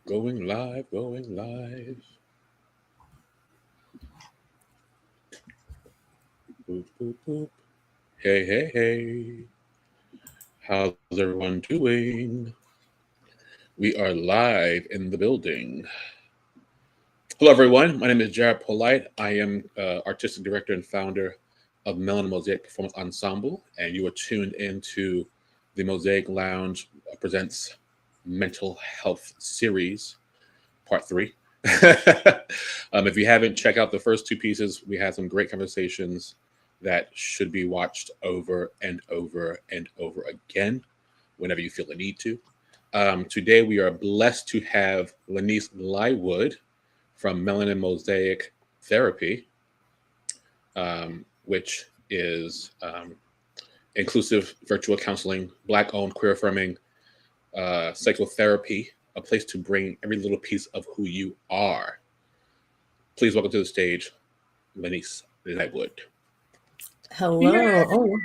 Going live, going live. Boop, boop, boop. Hey, hey, hey. How's everyone doing? We are live in the building. Hello, everyone. My name is Jared Polite. I am artistic director and founder of Melanin Mosaic Performance Ensemble, and you are tuned into the Mosaic Lounge presents Mental Health Series, Part 3. If you haven't, check out the first two pieces. We had some great conversations that should be watched over and over and over again whenever you feel the need to. Today, we are blessed to have Lanise Lywood from Melanin Mosaic Therapy, which is inclusive virtual counseling, Black-owned, queer-affirming psychotherapy, a place to bring every little piece of who you are. Please welcome to the stage, Lanise Lywood. Hello. Oh,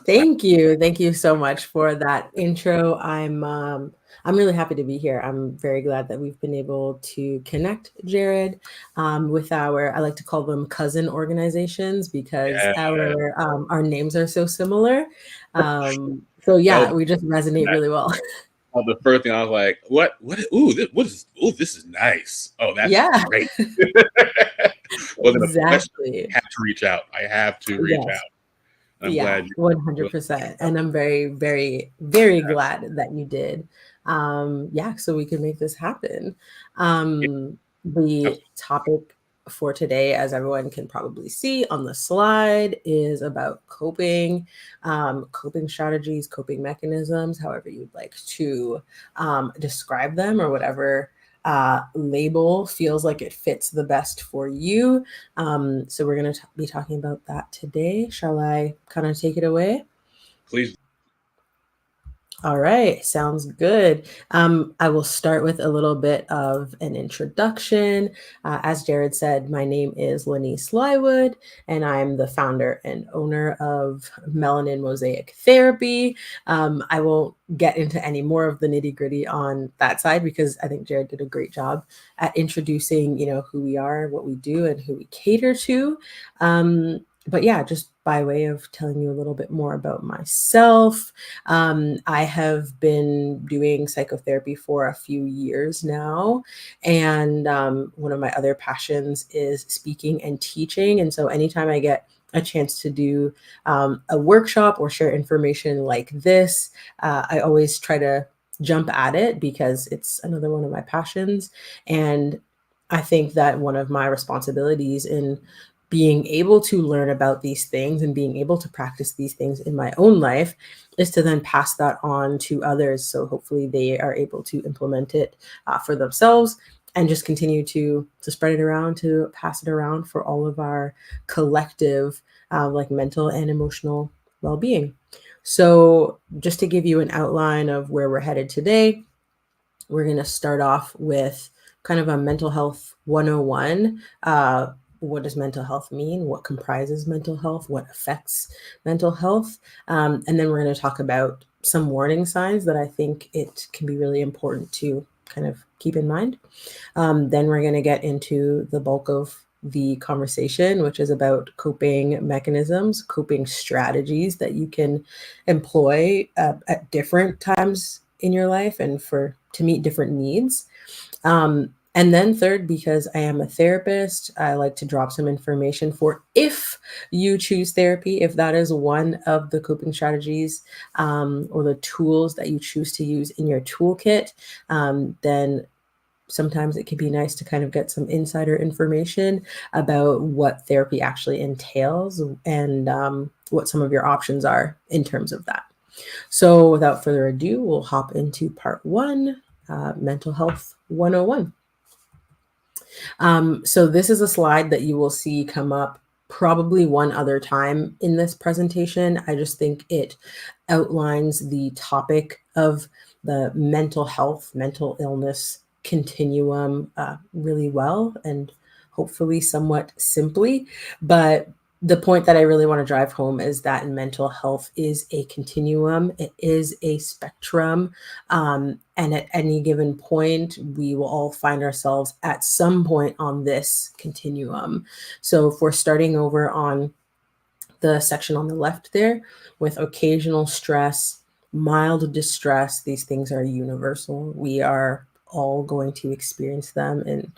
thank you. Thank you so much for that intro. I'm really happy to be here. I'm very glad that we've been able to connect, Jared, with I like to call them cousin organizations because Yeah. our names are so similar. So yeah, we just resonate really well. The first thing I was like, "What? Ooh, this is nice. Oh, that's Yeah, great." Well, then, exactly. I have to reach out. I have to reach Yes. out. I'm Yeah, glad you. 100%. And I'm very, very, very glad that you did. Yeah, so we can make this happen. The topic for today, as everyone can probably see on the slide, is about coping strategies, coping mechanisms, however you'd like to describe them, or whatever label feels like it fits the best for you. So we're going to be talking about that today. Shall I kind of take it away? Please. All right, sounds good. I will start with a little bit of an introduction. As Jared said, my name is Lanise Lywood, and I'm the founder and owner of Melanin Mosaic Therapy. I won't get into any more of the nitty gritty on that side because I think Jared did a great job at introducing, who we are, what we do, and who we cater to. But yeah, just by way of telling you a little bit more about myself, I have been doing psychotherapy for a few years now. And one of my other passions is speaking and teaching. And so anytime I get a chance to do a workshop or share information like this, I always try to jump at it because it's another one of my passions. And I think that one of my responsibilities in being able to learn about these things and being able to practice these things in my own life is to then pass that on to others. So hopefully they are able to implement it for themselves and just continue to spread it around, to pass it around for all of our collective like mental and emotional well-being. So just to give you an outline of where we're headed today, we're going to start off with kind of a mental health 101. What does mental health mean? What comprises mental health? What affects mental health? And then we're going to talk about some warning signs that I think it can be really important to kind of keep in mind. Then we're going to get into the bulk of the conversation, which is about coping mechanisms, coping strategies that you can employ at different times in your life and to meet different needs. And then third, because I am a therapist, I like to drop some information for if you choose therapy, if that is one of the coping strategies or the tools that you choose to use in your toolkit, then sometimes it can be nice to kind of get some insider information about what therapy actually entails and what some of your options are in terms of that. So without further ado, we'll hop into part one, Mental Health 101. So this is a slide that you will see come up probably one other time in this presentation. I just think it outlines the topic of the mental health, mental illness continuum really well and hopefully somewhat simply. But the point that I really want to drive home is that mental health is a continuum, it is a spectrum. And at any given point, we will all find ourselves at some point on this continuum. So if we're starting over on the section on the left there with occasional stress, mild distress, these things are universal. We are all going to experience them in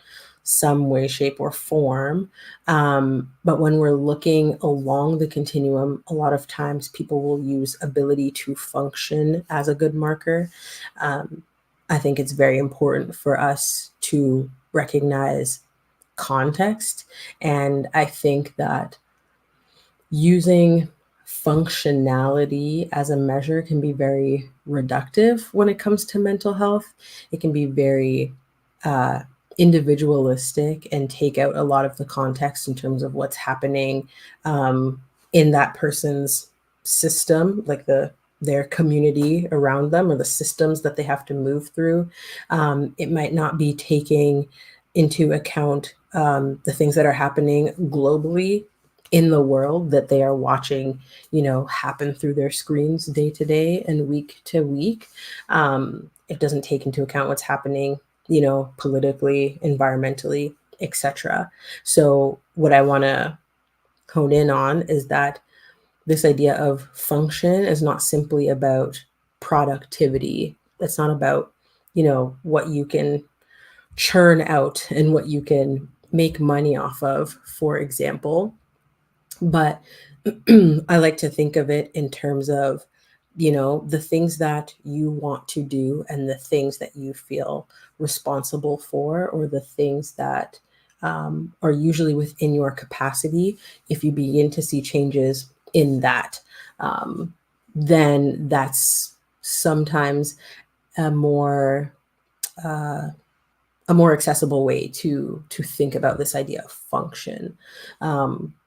some way, shape, or form. But when we're looking along the continuum, a lot of times people will use ability to function as a good marker. Um, I think it's very important for us to recognize context. And I think that using functionality as a measure can be very reductive when it comes to mental health. It can be very uh, individualistic and take out a lot of the context in terms of what's happening in that person's system, like their community around them or the systems that they have to move through. It might not be taking into account the things that are happening globally in the world that they are watching, happen through their screens day to day and week to week. It doesn't take into account what's happening, politically, environmentally, etc. So what I want to hone in on is that this idea of function is not simply about productivity. It's not about, what you can churn out and what you can make money off of, for example. But I like to think of it in terms of, the things that you want to do and the things that you feel responsible for, or the things that are usually within your capacity. If you begin to see changes in that, um, then that's sometimes a more uh, a more accessible way to think about this idea of function.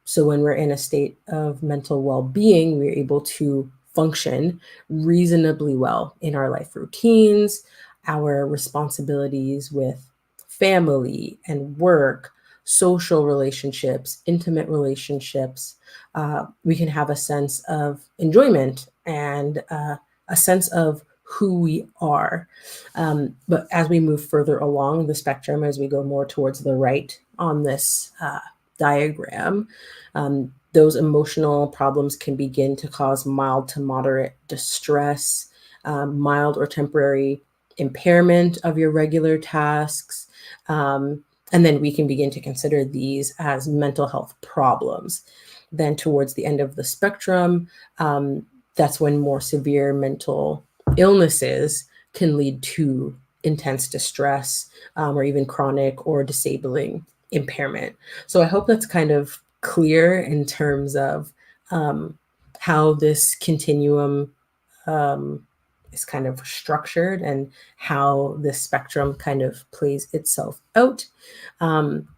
So when we're in a state of mental well-being, we're able to function reasonably well in our life routines, our responsibilities with family and work, social relationships, intimate relationships. We can have a sense of enjoyment and a sense of who we are. But as we move further along the spectrum, as we go more towards the right on this diagram, those emotional problems can begin to cause mild to moderate distress, mild or temporary impairment of your regular tasks. And then we can begin to consider these as mental health problems. Then, towards the end of the spectrum, that's when more severe mental illnesses can lead to intense distress, or even chronic or disabling impairment. So I hope that's kind of clear in terms of um, how this continuum um, is kind of structured and how this spectrum kind of plays itself out. Um,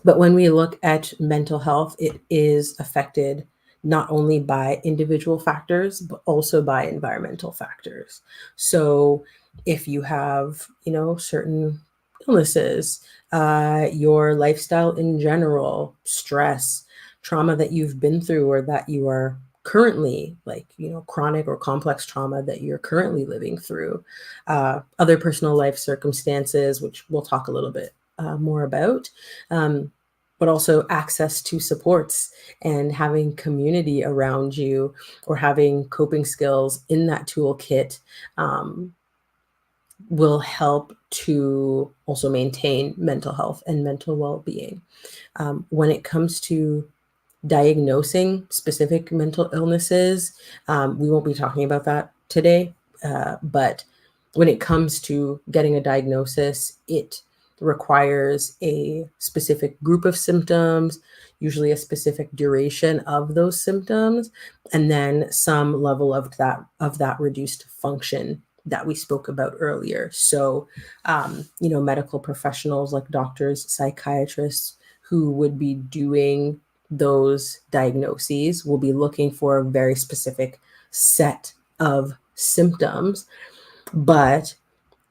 but when we look at mental health, it is affected not only by individual factors, but also by environmental factors. So if you have, certain illnesses, your lifestyle in general, stress, trauma that you've been through or that you are currently, like, chronic or complex trauma that you're currently living through, other personal life circumstances, which we'll talk a little bit more about, um, but also access to supports and having community around you, or having coping skills in that toolkit, um, will help to also maintain mental health and mental well-being. When it comes to diagnosing specific mental illnesses, we won't be talking about that today, but when it comes to getting a diagnosis, it requires a specific group of symptoms, usually a specific duration of those symptoms, and then some level of that reduced function that we spoke about earlier. So, medical professionals like doctors, psychiatrists, who would be doing those diagnoses will be looking for a very specific set of symptoms. But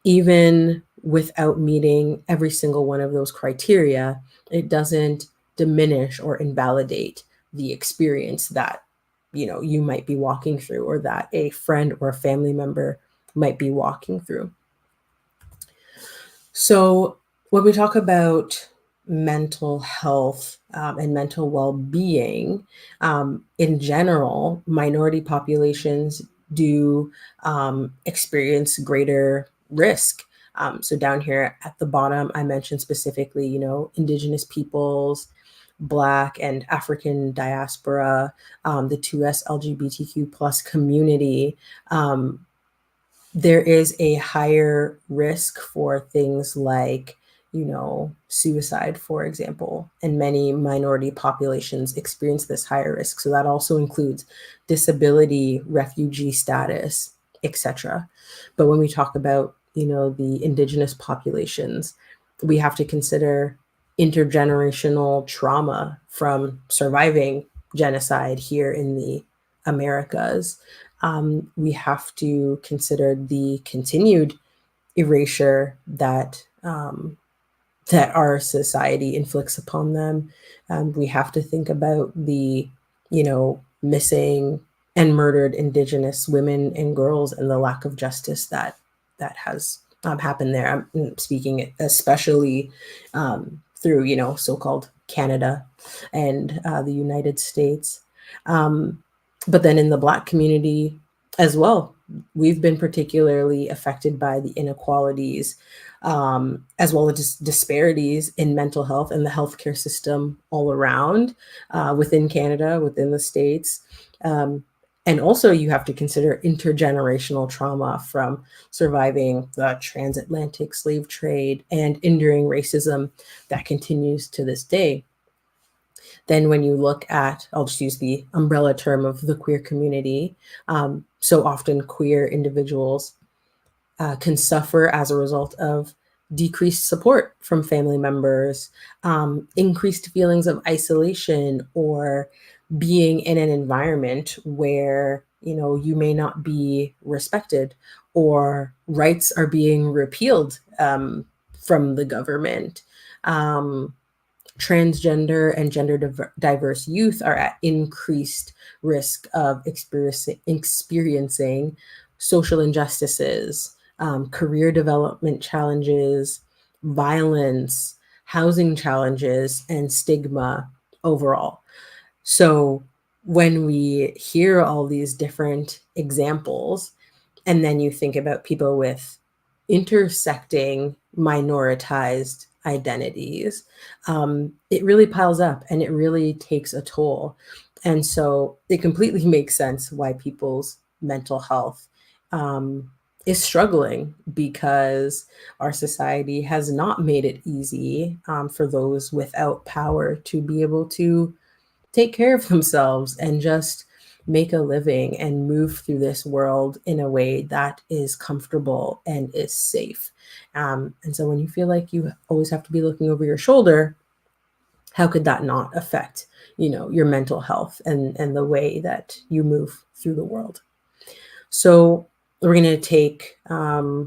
even without meeting every single one of those criteria, it doesn't diminish or invalidate the experience that you might be walking through, or that a friend or a family member might be walking through. So when we talk about mental health and mental well-being, in general, minority populations do experience greater risk. So down here at the bottom, I mentioned specifically, Indigenous peoples, Black and African diaspora, the 2S LGBTQ plus community. There is a higher risk for things like, suicide, for example, and many minority populations experience this higher risk. So that also includes disability, refugee status, etc. But when we talk about, the Indigenous populations, we have to consider intergenerational trauma from surviving genocide here in the Americas. We have to consider the continued erasure that our society inflicts upon them. We have to think about the, missing and murdered Indigenous women and girls, and the lack of justice that has happened there. I'm speaking especially through, so-called Canada and the United States. But then in the Black community as well, we've been particularly affected by the inequalities, as well as disparities in mental health and the healthcare system all around, within Canada, within the States. And also, you have to consider intergenerational trauma from surviving the transatlantic slave trade and enduring racism that continues to this day. Then when you look at, I'll just use the umbrella term of the queer community, so often queer individuals can suffer as a result of decreased support from family members, increased feelings of isolation, or being in an environment where you may not be respected, or rights are being repealed from the government. Transgender and gender diverse youth are at increased risk of experiencing social injustices, career development challenges, violence, housing challenges, and stigma overall. So when we hear all these different examples, and then you think about people with intersecting minoritized identities, it really piles up and it really takes a toll. And so it completely makes sense why people's mental health is struggling, because our society has not made it easy for those without power to be able to take care of themselves and just make a living and move through this world in a way that is comfortable and is safe. And so when you feel like you always have to be looking over your shoulder, how could that not affect, your mental health and the way that you move through the world? So we're going to take a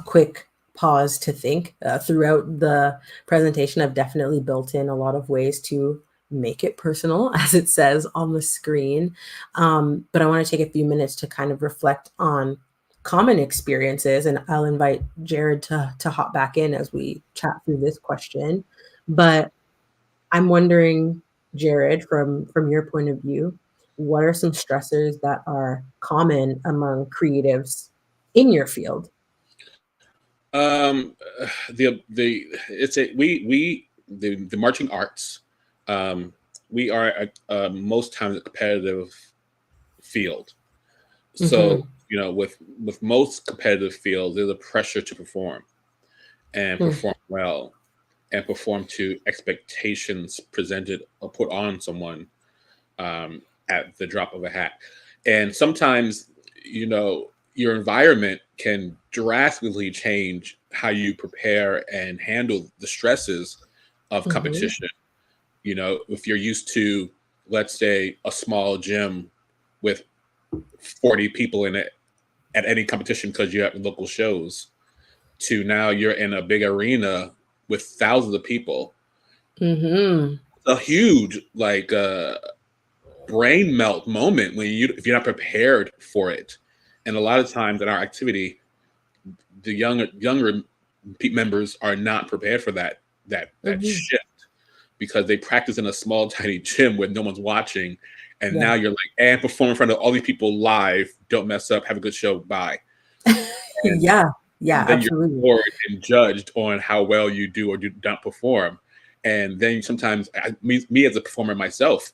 quick pause to think. Throughout the presentation, I've definitely built in a lot of ways to make it personal, as it says on the screen. But I want to take a few minutes to kind of reflect on common experiences, and I'll invite Jared to hop back in as we chat through this question. But I'm wondering, Jared, from your point of view, what are some stressors that are common among creatives in your field? Um, the it's a we the marching arts. Um, we are most times a competitive field. So Mm-hmm. with most competitive fields, there's a pressure to perform and Mm-hmm. perform well and perform to expectations presented or put on someone at the drop of a hat. And sometimes, your environment can drastically change how you prepare and handle the stresses of Mm-hmm. competition. If you're used to, let's say, a small gym with 40 people in it at any competition because you have local shows, to now you're in a big arena with thousands of people. Mm-hmm. a huge like brain melt moment when you if you're not prepared for it. And a lot of times in our activity, the younger members are not prepared for that Mhm. shift because they practice in a small tiny gym where no one's watching, and Yeah. now you're like and perform in front of all these people live. Don't mess up. Have a good show. Bye. And Yeah. Yeah, and then you're absolutely. scored and judged on how well you do or do not perform. And then sometimes me as a performer myself,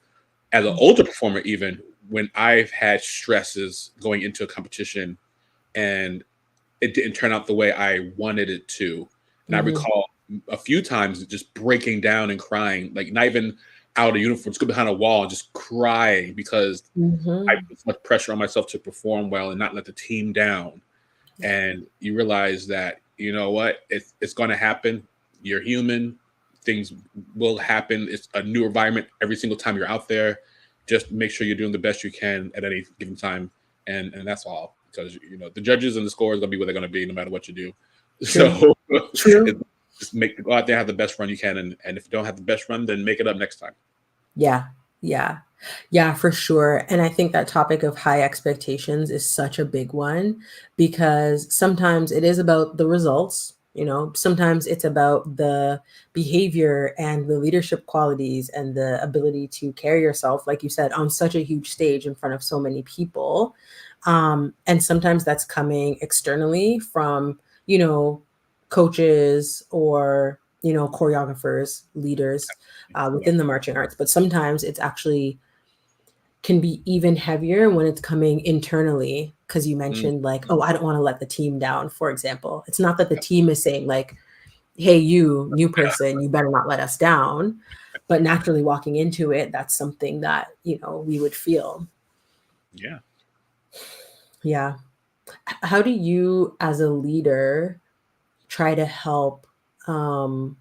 as an older performer, even when I've had stresses going into a competition and it didn't turn out the way I wanted it to. And I Mhm. recall a few times just breaking down and crying, like not even out of uniform, just go behind a wall and just crying because I Mhm. put so much pressure on myself to perform well and not let the team down. Yeah. And you realize that, you know what, it's going to happen. You're human. Things will happen. It's a new environment every single time you're out there. Just make sure you're doing the best you can at any given time, and that's all. Because the judges and the scores are gonna be what they're gonna be, no matter what you do. True. So True. just go out there, have the best run you can, and if you don't have the best run, then make it up next time. Yeah. Yeah. Yeah, for sure. And I think that topic of high expectations is such a big one because sometimes it is about the results, sometimes it's about the behavior and the leadership qualities and the ability to carry yourself, like you said, on such a huge stage in front of so many people. And sometimes that's coming externally from, you know, coaches or, choreographers, leaders Yeah. within the marching arts. But sometimes it's actually can be even heavier when it's coming internally because you Mm, mentioned like, oh, I don't want to let the team down, for example. It's not that the yeah. team is saying like, hey, you new person, you better not let us down, but naturally walking into it, that's something that we would feel. Yeah. Yeah. How do you as a leader try to help, um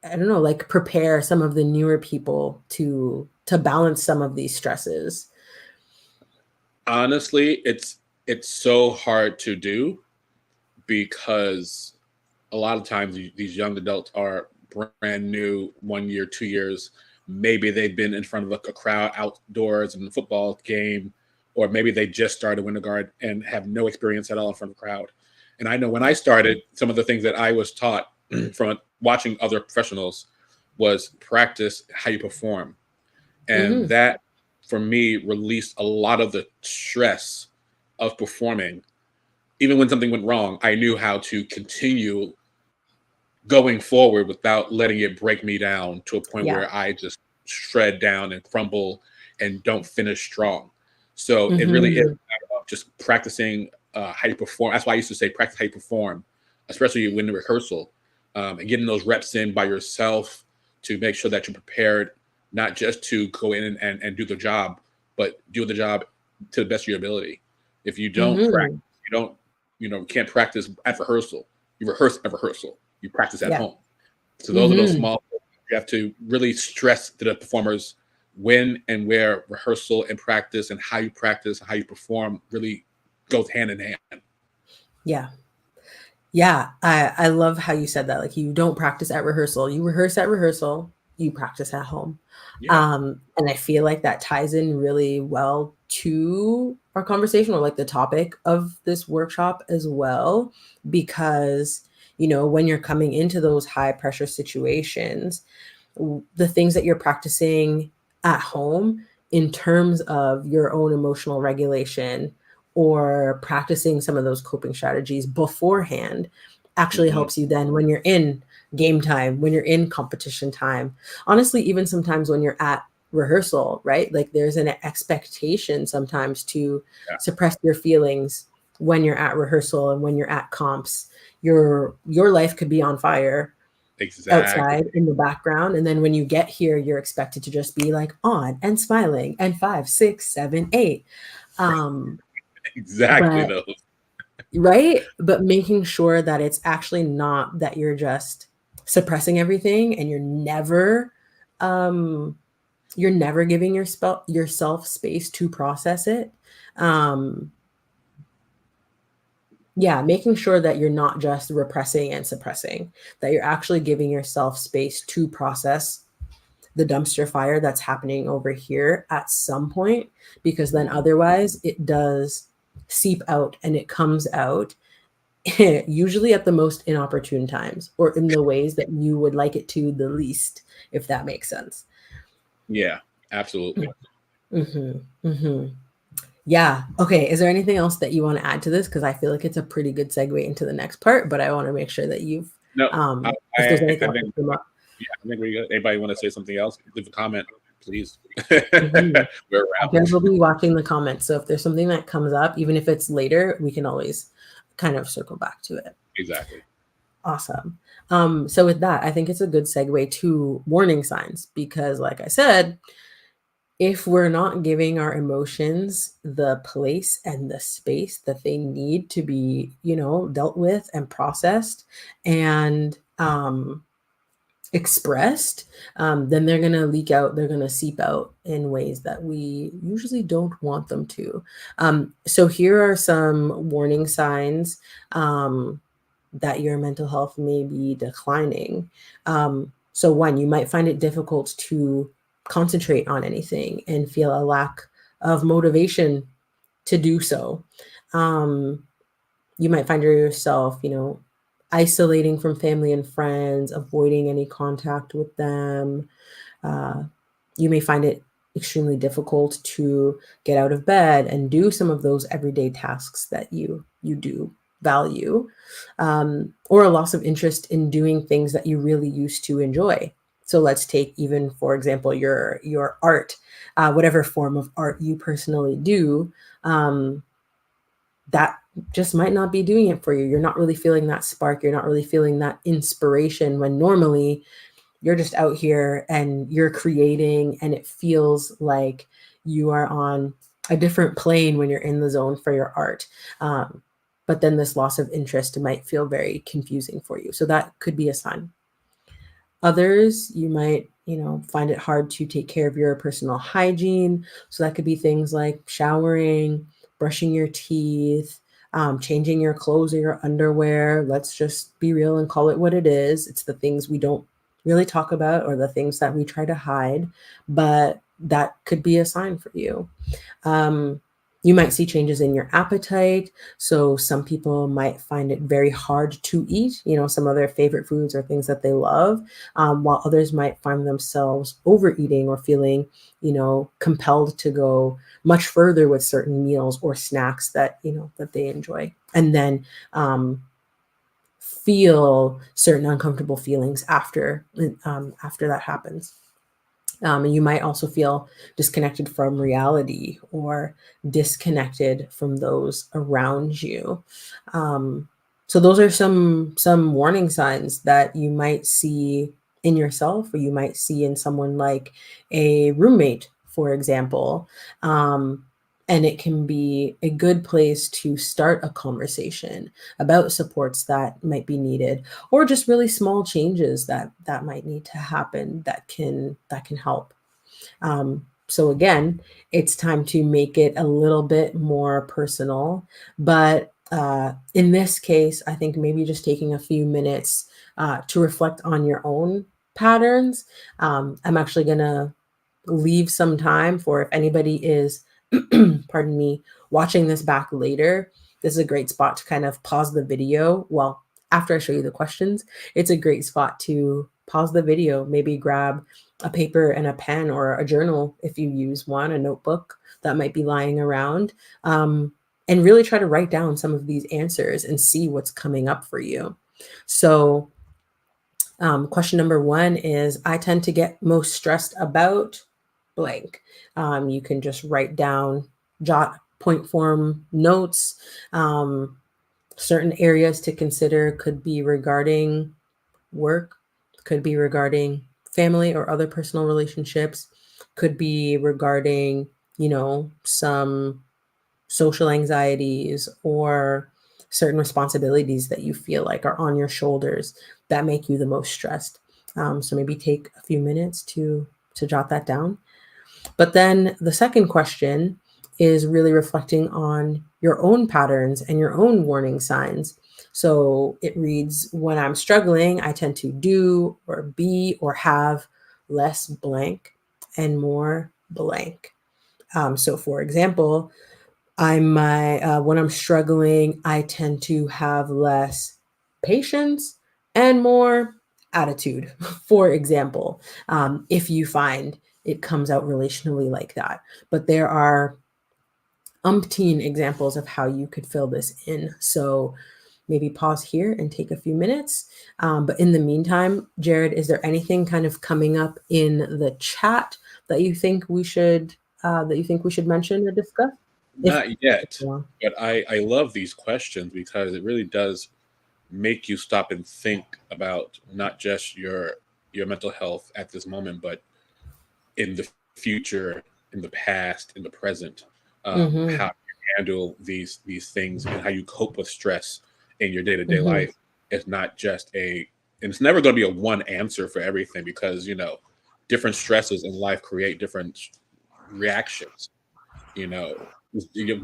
I don't know, like prepare some of the newer people to balance some of these stresses? Honestly, it's so hard to do because a lot of times these young adults are brand new, 1 year, 2 years. Maybe they've been in front of a crowd outdoors in a football game, or maybe they just started winter guard and have no experience at all in front of a crowd. And I know when I started, some of the things that I was taught from watching other professionals was practice how you perform. And Hmm. that, for me, released a lot of the stress of performing. Even when something went wrong, I knew how to continue going forward without letting it break me down to a point Yeah. where I just shred down and crumble and don't finish strong. So it really is a Hmm. matter of just practicing how you perform. That's why I used to say practice how you perform, especially when the rehearsal, and getting those reps in by yourself to make sure that you're prepared, not just to go in and do the job, but do the job to the best of your ability. If you don't practice, Hmm. you don't, can't practice at rehearsal. You rehearse at rehearsal, you practice at Yeah. home. So those are those Hmm. small things you have to really stress to the performers when and where rehearsal and practice and how you perform really goes hand in hand. Yeah. Yeah. I love how you said that. Like you don't practice at rehearsal. You rehearse at rehearsal, you practice at home. Yeah. And I feel like that ties in really well to our conversation or like the topic of this workshop as well, because when you're coming into those high pressure situations, the things that you're practicing at home in terms of your own emotional regulation or practicing some of those coping strategies beforehand actually Hmm. helps you then when you're in game time, when you're in competition time. Honestly, even sometimes when you're at rehearsal, right? Like there's an expectation sometimes to Yeah. suppress your feelings when you're at rehearsal and when you're at comps. Your life could be on fire Exactly. outside in the background. And then when you get here, you're expected to just be like on and smiling and 5, 6, 7, 8. Um, Exactly but those. right. But making sure that it's actually not that you're just suppressing everything and um you're never giving yourself space to process it. Um Yeah, making sure that you're not just repressing and suppressing, that you're actually giving yourself space to process the dumpster fire that's happening over here at some point, because then otherwise it does seep out and it comes out usually at the most inopportune times or in the ways that you would like it to the least, if that makes sense. Yeah, absolutely. Mm-hmm. Mm-hmm. Yeah. Okay. Is there anything else that you want to add to this? Because I feel like it's a pretty good segue into the next part, but I want to make sure that you've, No, I, if there's I anything else think, that came up. yeah, I think we're good. Anybody want to say something else? Leave a comment, please. Mhm. We're Guys around. will be watching the comments. So if there's something that comes up, even if it's later, we can always kind of circle back to it. Exactly. Awesome. So with that, I think it's a good segue to warning signs because, like I said, if we're not giving our emotions the place and the space that they need to be, dealt with and processed and expressed, then they're going to leak out, they're going to seep out in ways that we usually don't want them to. So here are some warning signs that your mental health may be declining. So, one, you might find it difficult to concentrate on anything and feel a lack of motivation to do so. Um, you might find yourself, isolating from family and friends, avoiding any contact with them. Uh, you may find it extremely difficult to get out of bed and do some of those everyday tasks that you do value, or a loss of interest in doing things that you really used to enjoy. So let's take even, for example, your art, whatever form of art you personally do. That just might not be doing it for you. You're not really feeling that spark. You're not really feeling that inspiration when normally you're just out here and you're creating and it feels like you are on a different plane when you're in the zone for your art. But then this loss of interest might feel very confusing for you. So that could be a sign. Others, you might, find it hard to take care of your personal hygiene. So that could be things like showering, brushing your teeth, changing your clothes or your underwear. Let's just be real and call it what it is. It's the things we don't really talk about or the things that we try to hide, but that could be a sign for you. Um, you might see changes in your appetite. So some people might find it very hard to eat, some of their favorite foods or things that they love, while others might find themselves overeating or feeling, compelled to go much further with certain meals or snacks that they enjoy. And then feel certain uncomfortable feelings after that happens. And you might also feel disconnected from reality or disconnected from those around you. Um, so those are some warning signs that you might see in yourself, or you might see in someone like a roommate, for example. And it can be a good place to start a conversation about supports that might be needed, or just really small changes that might need to happen that can help. So again, it's time to make it a little bit more personal, but in this case, I think maybe just taking a few minutes to reflect on your own patterns. I'm actually gonna leave some time for if anybody is, pardon me, watching this back later. This is a great spot to kind of pause the video. Well, after I show you the questions, it's a great spot to pause the video, maybe grab a paper and a pen or a journal if you use one, a notebook that might be lying around, and really try to write down some of these answers and see what's coming up for you. So, question number one is, I tend to get most stressed about blank. You can just write down, jot point form notes. Certain areas to consider could be regarding work, could be regarding family or other personal relationships, could be regarding, some social anxieties or certain responsibilities that you feel like are on your shoulders that make you the most stressed. So maybe take a few minutes to jot that down. But then the second question is really reflecting on your own patterns and your own warning signs. So it reads, when I'm struggling, I tend to do or be or have less blank and more blank. So, for example, when I'm struggling, I tend to have less patience and more attitude. For example, if you find it comes out relationally like that, but there are umpteen examples of how you could fill this in. So maybe pause here and take a few minutes. But in the meantime, Jared, is there anything kind of coming up in the chat that you think we should mention or discuss? If Not yet, but I love these questions because it really does make you stop and think about not just your mental health at this moment, but in the future, in the past, in the present, how mm-hmm, you handle these things and how you cope with stress in your day to day mm-hmm, life. It's not just and it's never going to be a one answer for everything because different stresses in life create different reactions. You know,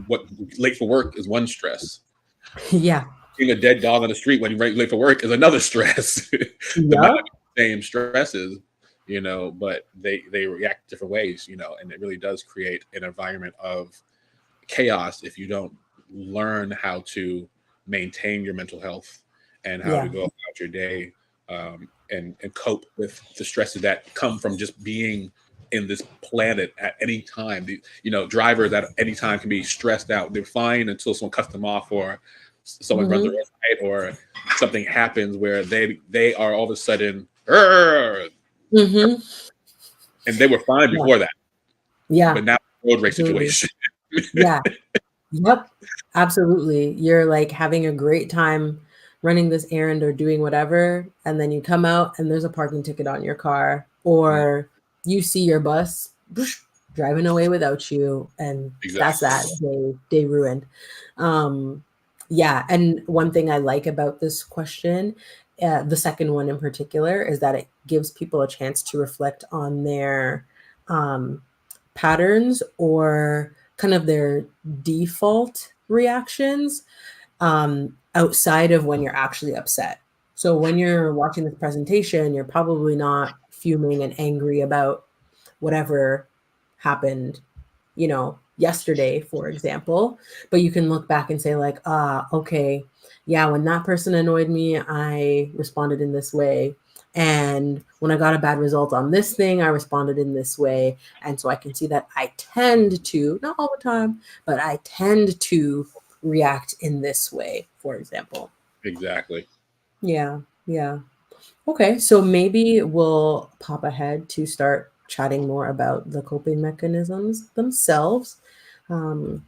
what late for work is one stress. yeah, Seeing a dead dog on the street when you're late for work is another stress. The might yep, not be the same stresses, but they react different ways, and it really does create an environment of chaos if you don't learn how to maintain your mental health and how to yeah, go about your day, and cope with the stresses that come from just being in this planet at any time. Drivers at any time can be stressed out. They're fine until someone cuts them off or someone runs a mm-hmm, red light or something happens where they are all of a sudden, "Arr!" mm-hmm, and they were fine yeah, before that, yeah, but now road rage absolutely, situation. yeah. Yep, absolutely. You're like having a great time running this errand or doing whatever, and then you come out and there's a parking ticket on your car, Mm, or you see your bus whoosh, driving away without you, and that's exactly. that day ruined. Um, yeah, and one thing I like about this question, the second one in particular, is that it gives people a chance to reflect on their um, patterns or kind of their default reactions outside of when you're actually upset. So when you're watching this presentation, you're probably not fuming and angry about whatever happened, yesterday, for example, but you can look back and say like, okay, yeah, when that person annoyed me, I responded in this way. And when I got a bad result on this thing, I responded in this way. And so I can see that I tend to, not all the time, but I tend to react in this way, for example. Exactly. Yeah, yeah. Okay, so maybe we'll pop ahead to start chatting more about the coping mechanisms themselves. Um,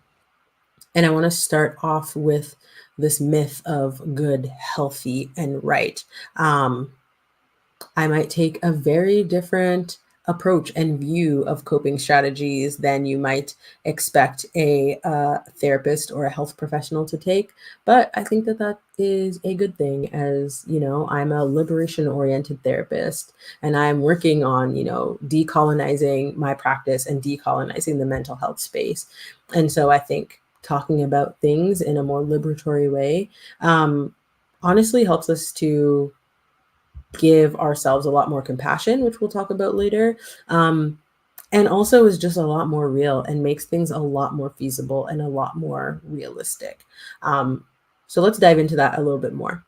and I want to start off with this myth of good, healthy, and right. Um, I might take a very different approach and view of coping strategies than you might expect a therapist or a health professional to take. But I think that that is a good thing, as you know, I'm a liberation oriented therapist and I'm working on, decolonizing my practice and decolonizing the mental health space. And so I think talking about things in a more liberatory way honestly helps us to give ourselves a lot more compassion, which we'll talk about later. And also is just a lot more real and makes things a lot more feasible and a lot more realistic. Um, so let's dive into that a little bit more.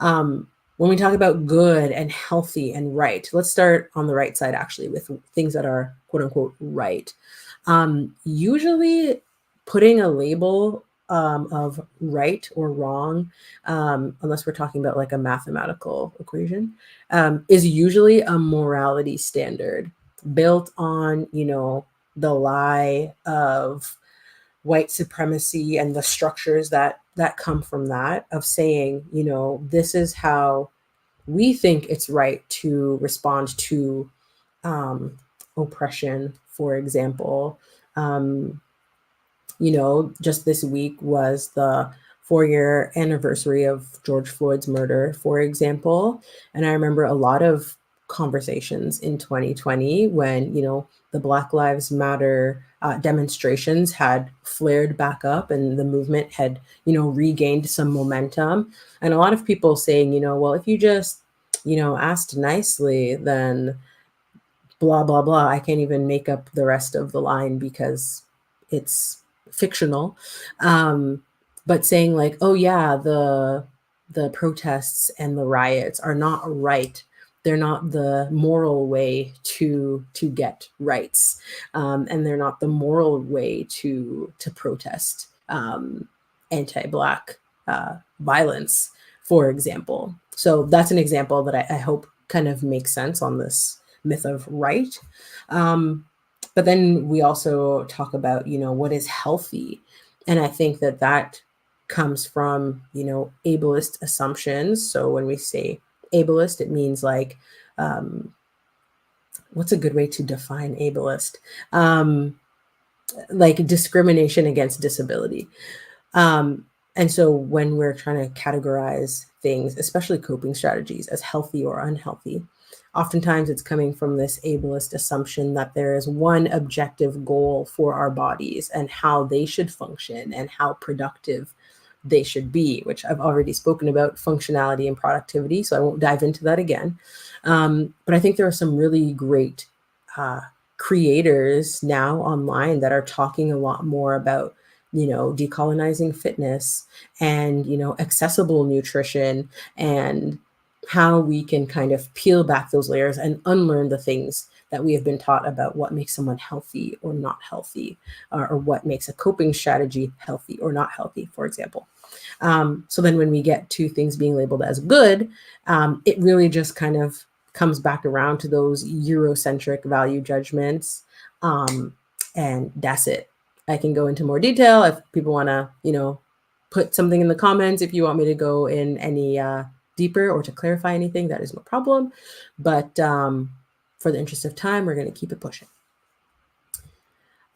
When we talk about good and healthy and right, let's start on the right side actually with things that are quote unquote right. Usually putting a label of right or wrong, unless we're talking about like a mathematical equation, is usually a morality standard built on, the lie of white supremacy and the structures that come from that, of saying, this is how we think it's right to respond to um, oppression, for example. Um, just this week was the 4-year anniversary of George Floyd's murder, for example. And I remember a lot of conversations in 2020 when, the Black Lives Matter demonstrations had flared back up and the movement had, regained some momentum. And a lot of people saying, well, if you just, asked nicely, then blah blah blah. I can't even make up the rest of the line because it's fictional. um but saying like, oh yeah, the protests and the riots are not right, they're not the moral way to get rights, and they're not the moral way to protest anti-black violence, for example. So that's an example that I hope kind of makes sense on this myth of right. Um, but then we also talk about, what is healthy. And I think that that comes from, ableist assumptions. So when we say ableist, it means like, what's a good way to define ableist? Like discrimination against disability. Um, and so when we're trying to categorize things, especially coping strategies, as healthy or unhealthy, oftentimes it's coming from this ableist assumption that there is one objective goal for our bodies and how they should function and how productive they should be, which I've already spoken about functionality and productivity, so I won't dive into that again. But I think there are some really great uh, creators now online that are talking a lot more about, decolonizing fitness and, accessible nutrition, and how we can kind of peel back those layers and unlearn the things that we have been taught about what makes someone healthy or not healthy, or what makes a coping strategy healthy or not healthy, for example. So then when we get to things being labeled as good, it really just kind of comes back around to those Eurocentric value judgments. And that's it. I can go into more detail if people want to, put something in the comments. If you want me to go in any deeper or to clarify anything, that is no problem. But for the interest of time, we're going to keep it pushing.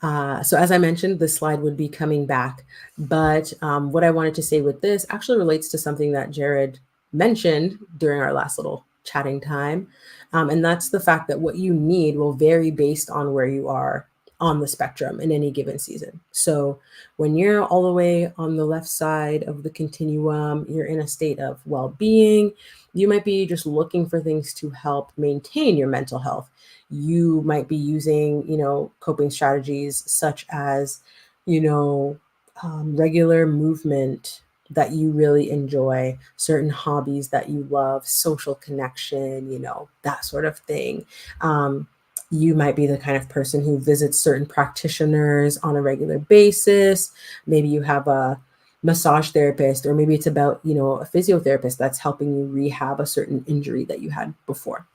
So as I mentioned, the slide would be coming back, but what I wanted to say with this actually relates to something that Jared mentioned during our last little chatting time. And that's the fact that what you need will vary based on where you are on the spectrum in any given season. So when you're all the way on the left side of the continuum, you're in a state of well-being, you might be just looking for things to help maintain your mental health. You might be using, coping strategies such as, regular movement that you really enjoy, certain hobbies that you love, social connection, that sort of thing. You might be the kind of person who visits certain practitioners on a regular basis. Maybe you have a massage therapist, or maybe it's about, a physiotherapist that's helping you rehab a certain injury that you had before.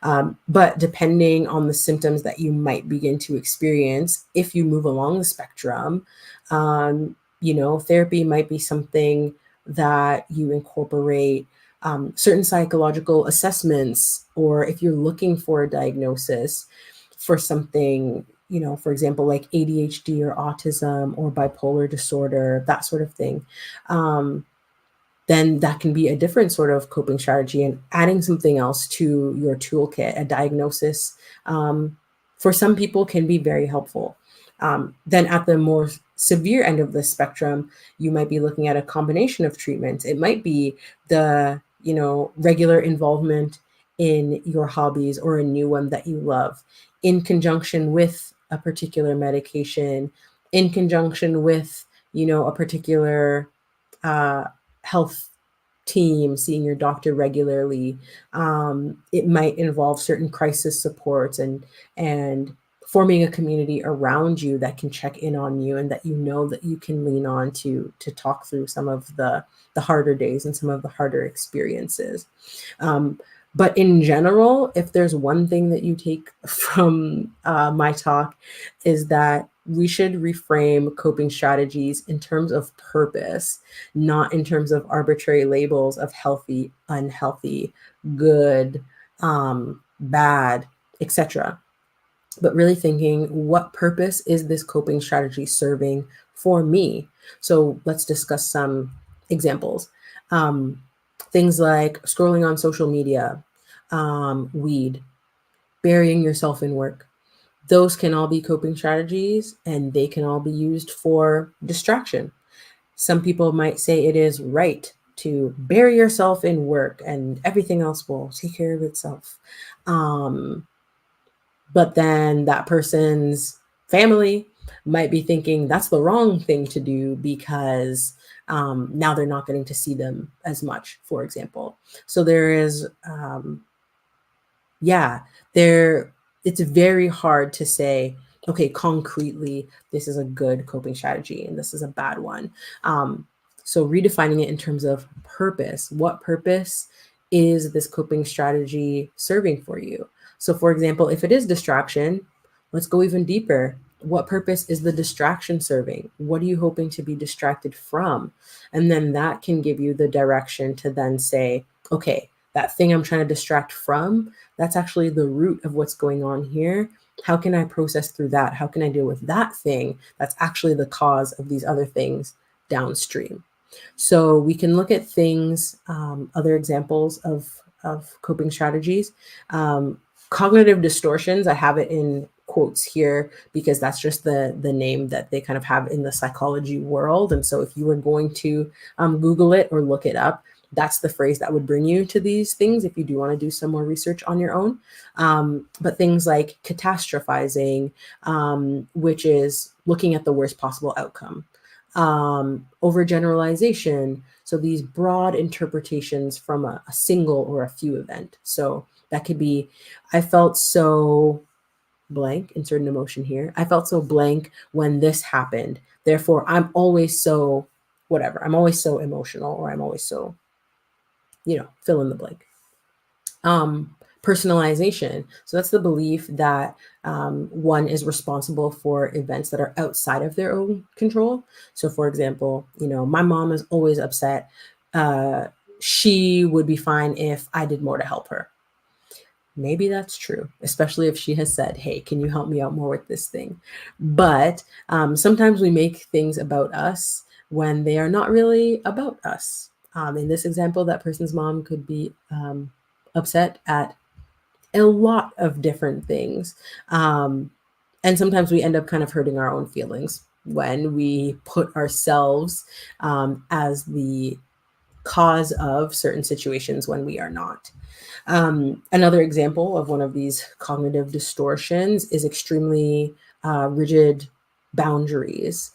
But depending on the symptoms that you might begin to experience, if you move along the spectrum, therapy might be something that you incorporate, certain psychological assessments, or if you're looking for a diagnosis for something, for example, like ADHD or autism or bipolar disorder, that sort of thing. Then that can be a different sort of coping strategy, and adding something else to your toolkit, a diagnosis, for some people can be very helpful. Then at the more severe end of the spectrum, you might be looking at a combination of treatments. It might be the, regular involvement in your hobbies or a new one that you love, in conjunction with a particular medication, in conjunction with, a particular health team, seeing your doctor regularly. It might involve certain crisis supports, and forming a community around you that can check in on you and that that you can lean on to talk through some of the harder days and some of the harder experiences. But in general, if there's one thing that you take from my talk, is that we should reframe coping strategies in terms of purpose, not in terms of arbitrary labels of healthy, unhealthy, good, bad, etc. But really thinking, what purpose is this coping strategy serving for me? So let's discuss some examples. Things like scrolling on social media, weed, burying yourself in work. Those can all be coping strategies and they can all be used for distraction. Some people might say it is right to bury yourself in work and everything else will take care of itself. Um, but then that person's family might be thinking that's the wrong thing to do because now they're not getting to see them as much, for example. So there is yeah, there it's very hard to say, okay, concretely, this is a good coping strategy and this is a bad one. Um, so redefining it in terms of purpose, what purpose is this coping strategy serving for you? So for example, if it is distraction, let's go even deeper. What purpose is the distraction serving? What are you hoping to be distracted from? And then that can give you the direction to then say, okay, that thing I'm trying to distract from, that's actually the root of what's going on here. How can I process through that? How can I deal with that thing that's actually the cause of these other things downstream? So we can look at things, other examples of coping strategies. Um, Cognitive distortions, I have it in quotes here because that's just the name that they kind of have in the psychology world. And so if you were going to Google it or look it up, that's the phrase that would bring you to these things if you do want to do some more research on your own. But things like catastrophizing, which is looking at the worst possible outcome, overgeneralization, so these broad interpretations from a single or a few event. So that could be, I felt so blank, insert an emotion here. I felt so blank when this happened. Therefore, I'm always so whatever. I'm always so emotional, or I'm always so, fill in the blank. Um, Personalization. So that's the belief that one is responsible for events that are outside of their own control. So, for example, my mom is always upset. Uh, she would be fine if I did more to help her. Maybe that's true, especially if she has said, hey, can you help me out more with this thing? But sometimes we make things about us when they are not really about us. In this example, that person's mom could be upset at a lot of different things. And sometimes we end up kind of hurting our own feelings when we put ourselves as the cause of certain situations when we are not. Another example of one of these cognitive distortions is extremely rigid boundaries.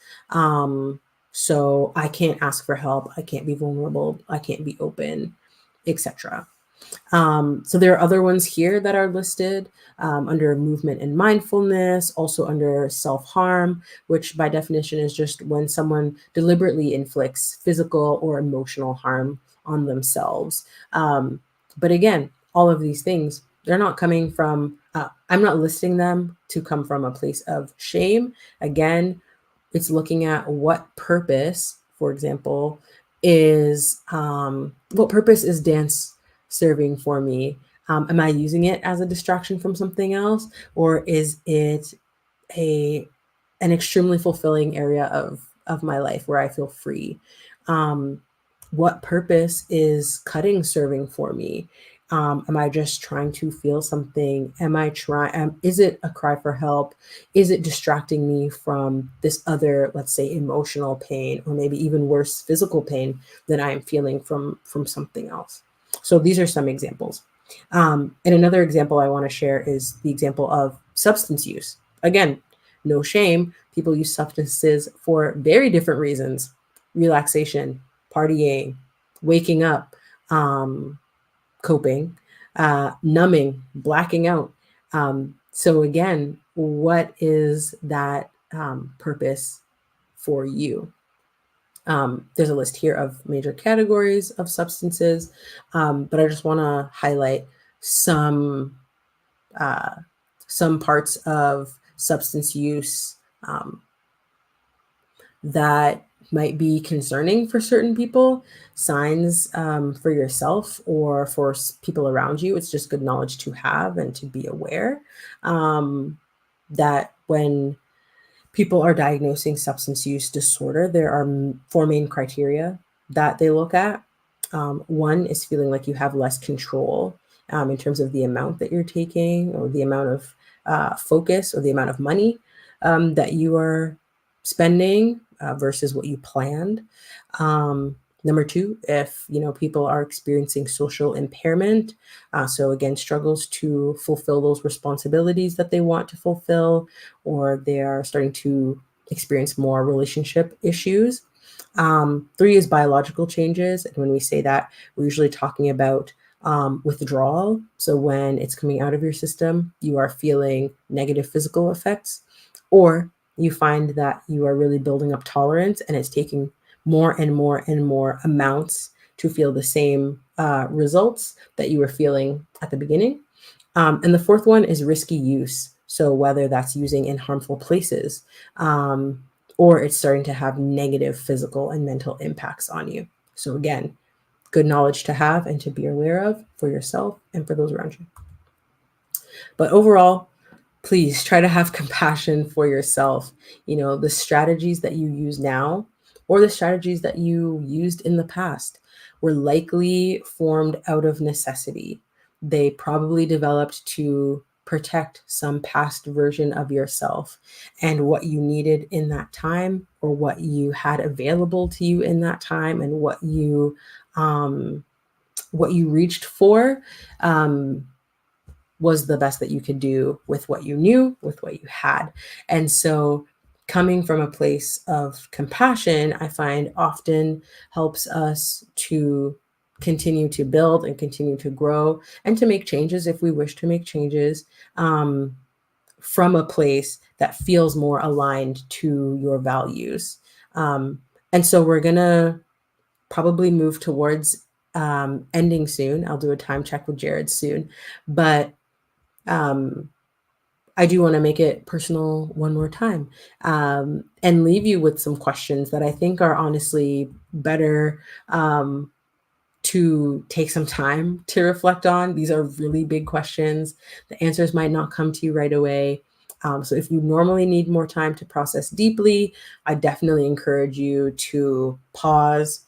So I can't ask for help, I can't be vulnerable, I can't be open, etc. So there are other ones here that are listed under movement and mindfulness, also under self-harm, which by definition is just when someone deliberately inflicts physical or emotional harm on themselves. But again, all of these things, they're not coming from, I'm not listing them to come from a place of shame. Again, it's looking at what purpose, for example, is what purpose is dance serving for me? Am I using it as a distraction from something else, or is it a an extremely fulfilling area of my life where I feel free? Um, what purpose is cutting serving for me? Am I just trying to feel something? Am I trying? Is it a cry for help? Is it distracting me from this other, let's say, emotional pain, or maybe even worse, physical pain that I am feeling from something else? So these are some examples. And another example I want to share is the example of substance use. Again, no shame. People use substances for very different reasons: relaxation, partying, waking up, um, coping, numbing, blacking out. So, again, what is that purpose for you? There's a list here of major categories of substances, but I just want to highlight some uh, some parts of substance use that might be concerning for certain people. Signs for yourself or for people around you. It's just good knowledge to have and to be aware that when people are diagnosing substance use disorder, there are four main criteria that they look at. One is feeling like you have less control in terms of the amount that you're taking, or the amount of focus, or the amount of money that you are spending versus what you planned. Number two, if people are experiencing social impairment, so again, struggles to fulfill those responsibilities that they want to fulfill, or they are starting to experience more relationship issues. Three is biological changes, and when we say that, we're usually talking about withdrawal. So when it's coming out of your system, you are feeling negative physical effects, or you find that you are really building up tolerance, and it's taking more and more and more amounts to feel the same results that you were feeling at the beginning. And the fourth one is risky use. So whether that's using in harmful places, or it's starting to have negative physical and mental impacts on you. So again, good knowledge to have and to be aware of for yourself and for those around you. But overall, please try to have compassion for yourself. The strategies that you use now, or the strategies that you used in the past, were likely formed out of necessity. They probably developed to protect some past version of yourself, and what you needed in that time, or what you had available to you in that time, and what you reached for, um, was the best that you could do with what you knew, with what you had. And so, coming from a place of compassion, I find often helps us to continue to build and continue to grow, and to make changes if we wish to make changes, from a place that feels more aligned to your values. And so, we're going to probably move towards ending soon. I'll do a time check with Jared soon. But um, I do want to make it personal one more time, and leave you with some questions that I think are honestly better to take some time to reflect on. These are really big questions. The answers might not come to you right away. So if you normally need more time to process deeply, I definitely encourage you to pause,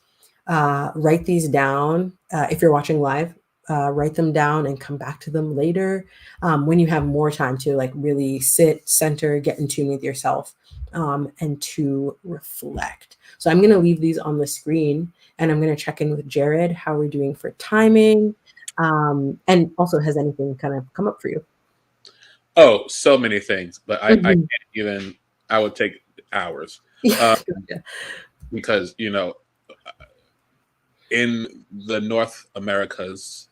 write these down. If you're watching live, write them down and come back to them later, when you have more time to like really sit, center, get in tune with yourself, and to reflect. So I'm going to leave these on the screen, and I'm going to check in with Jared how we're doing for timing. And also, has anything kind of come up for you? Oh, so many things, but I can't Mhm. even. I would take hours, Yeah. uh, because in the North Americas,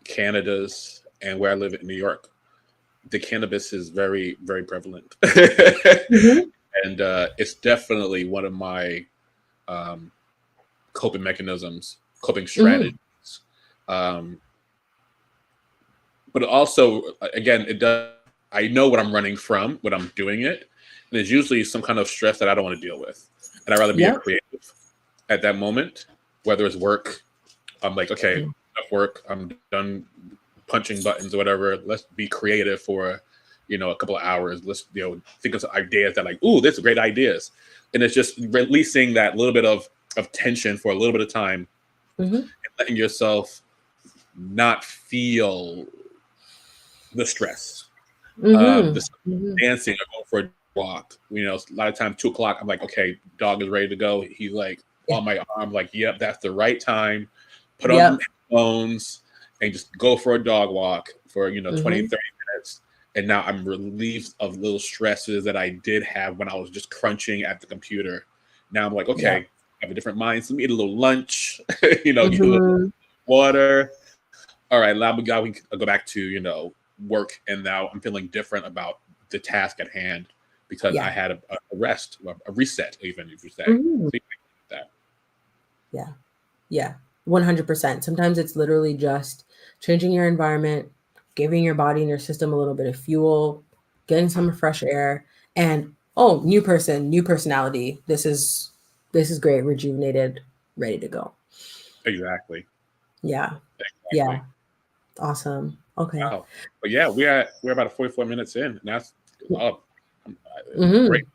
Canada's, and where I live in New York, the cannabis is very, very prevalent, Mhm. and it's definitely one of my um, coping mechanisms, coping strategies. Mhm. Um, but also, again, it does. I know what I'm running from when I'm doing it, and it's usually some kind of stress that I don't want to deal with, and I'd rather be a Yep. creative at that moment, whether it's work. I'm like, okay, Mm. enough work. I'm done punching buttons or whatever. Let's be creative for, a couple of hours. Let's, think of some ideas that like, ooh, that's great ideas. And it's just releasing that little bit of tension for a little bit of time, Mhm. and letting yourself not feel the stress. Mhm. The Mhm. dancing or going for a walk. A lot of times 2 o'clock, I'm like, okay, dog is ready to go. He's like Yeah. on my arm, like, yep, that's the right time. Put on Yep. headphones and just go for a dog walk for 20, Mhm. 30 minutes. And now I'm relieved of little stresses that I did have when I was just crunching at the computer. Now I'm like, okay, Yep. I have a different mind. So eat a little lunch, get a little Mhm. water. All right, now we can go back to work, and now I'm feeling different about the task at hand because I Yeah. had a rest, a reset, even if you say. Mhm. So you can do that. Yeah. Yeah. 100%. Sometimes it's literally just changing your environment, giving your body and your system a little bit of fuel, getting some fresh air, and oh, new person, new personality. This is great, rejuvenated, ready to go. Exactly, Yeah. Yeah. exactly. Awesome. Okay. Wow. But yeah, we're about 44 minutes in, and that's uh, great, Mhm.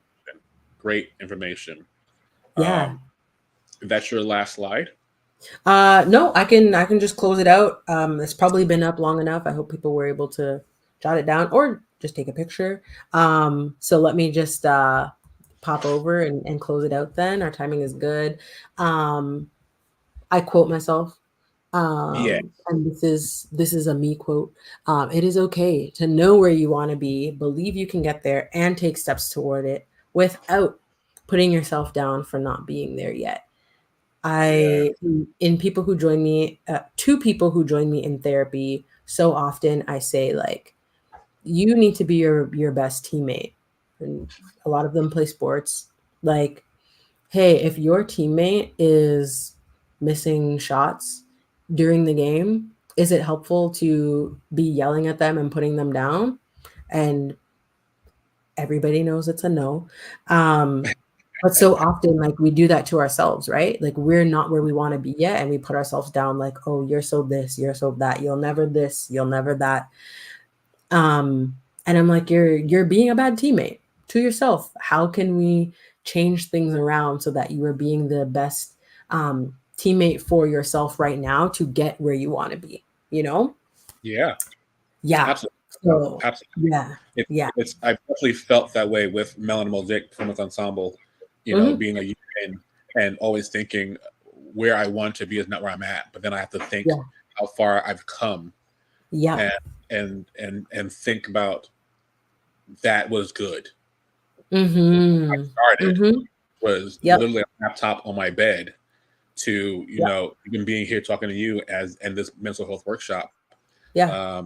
great information. Yeah. Um, that's your last slide. No, I can just close it out. It's probably been up long enough. I hope people were able to jot it down or just take a picture. So let me just pop over and close it out then. Our timing is good. Um, I quote myself. Yeah, And this is a me quote. It is okay to know where you want to be, believe you can get there, and take steps toward it without putting yourself down for not being there yet. yeah, In people who join me, two people who join me in therapy, so often I say like, you need to be your best teammate, and a lot of them play sports. Like, hey, if your teammate is missing shots during the game, is it helpful to be yelling at them and putting them down? And everybody knows it's a no. Um, but so often, like, we do that to ourselves, right? Like, we're not where we want to be yet, and we put ourselves down, like, oh, you're so this, you're so that, you'll never this, you'll never that. And I'm like, you're being a bad teammate to yourself. How can we change things around so that you are being the best teammate for yourself right now to get where you want to be? You know? yeah. Yeah. Absolutely, So absolutely. yeah, It, yeah. I've definitely felt that way with Melanin Mosaic Performance Ensemble. You know, Hmm. being a youth and always thinking where I want to be is not where I'm at, but then I have to think Yeah. how far I've come Yeah. and and think about that was good. I Mm-hmm. started Mm-hmm. was Yep. literally a laptop on my bed to Yep. even being here talking to you as in this mental health workshop. Yeah.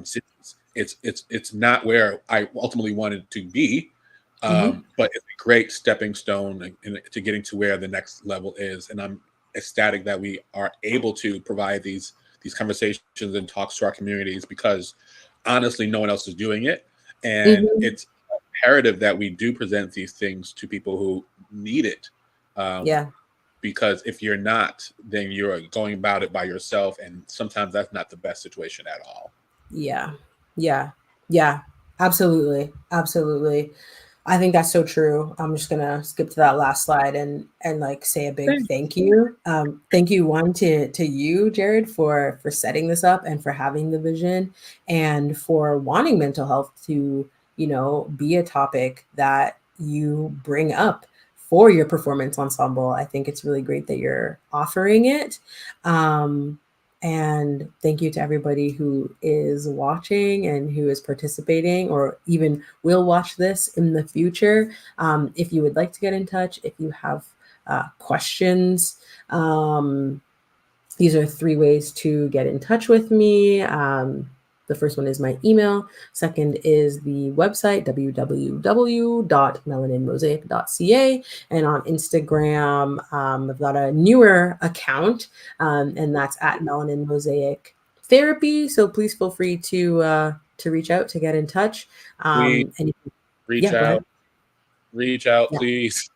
It's not where I ultimately wanted to be, Mm-hmm. but it's a great stepping stone to getting to where the next level is. And I'm ecstatic that we are able to provide these conversations and talks to our communities because honestly, no one else is doing it, and Mm-hmm. it's imperative that we do present these things to people who need it. Um, Yeah. because if you're not, then you're going about it by yourself, and sometimes that's not the best situation at all. Yeah. Yeah. Yeah. Absolutely. Absolutely. I think that's so true. I'm just gonna skip to that last slide and like say a big Thank thank you. Thank you one to you, Jared, for setting this up and for having the vision and for wanting mental health to, be a topic that you bring up for your performance ensemble. I think it's really great that you're offering it. Um, and thank you to everybody who is watching and who is participating or even will watch this in the future. If you would like to get in touch, if you have questions, these are three ways to get in touch with me. The first one is my email. Second is the website, www.melaninmosaic.ca. And on Instagram, I've got a newer account, and that's at Melanin Mosaic Therapy. So please feel free to reach out, to get in touch. Please And reach yeah, go ahead. out, reach out, Yeah. please.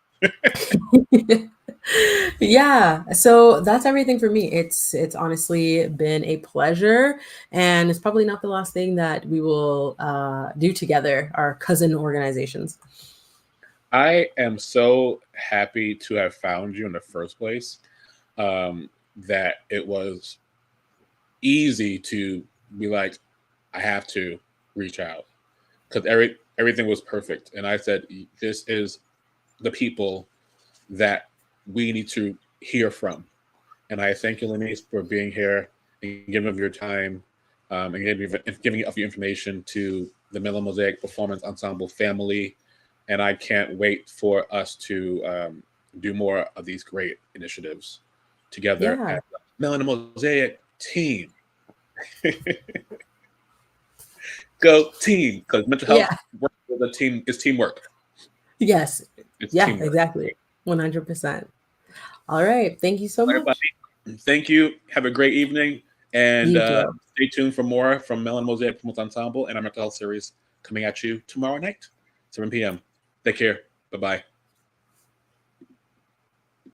Yeah, so that's everything for me. It's honestly been a pleasure, and it's probably not the last thing that we will do together, our cousin organizations. I am so happy to have found you in the first place. That it was easy to be like, I have to reach out because everything was perfect, and I said, this is the people that we need to hear from. And I thank you, Lanise, for being here and giving of your time and giving of your information to the Miller Mosaic Performance Ensemble family. And I can't wait for us to do more of these great initiatives together Yeah, as a Melanin Mosaic team. Go team, because mental health yeah, work with a team is teamwork. yes, It's yeah, teamwork. exactly, 100%. All right, thank you so Everybody, much. thank you. Have a great evening. And You too. stay tuned for more from Melon Mosaic Performance Ensemble and our mental health series coming at you tomorrow night, 7 p.m. Take care. Bye bye.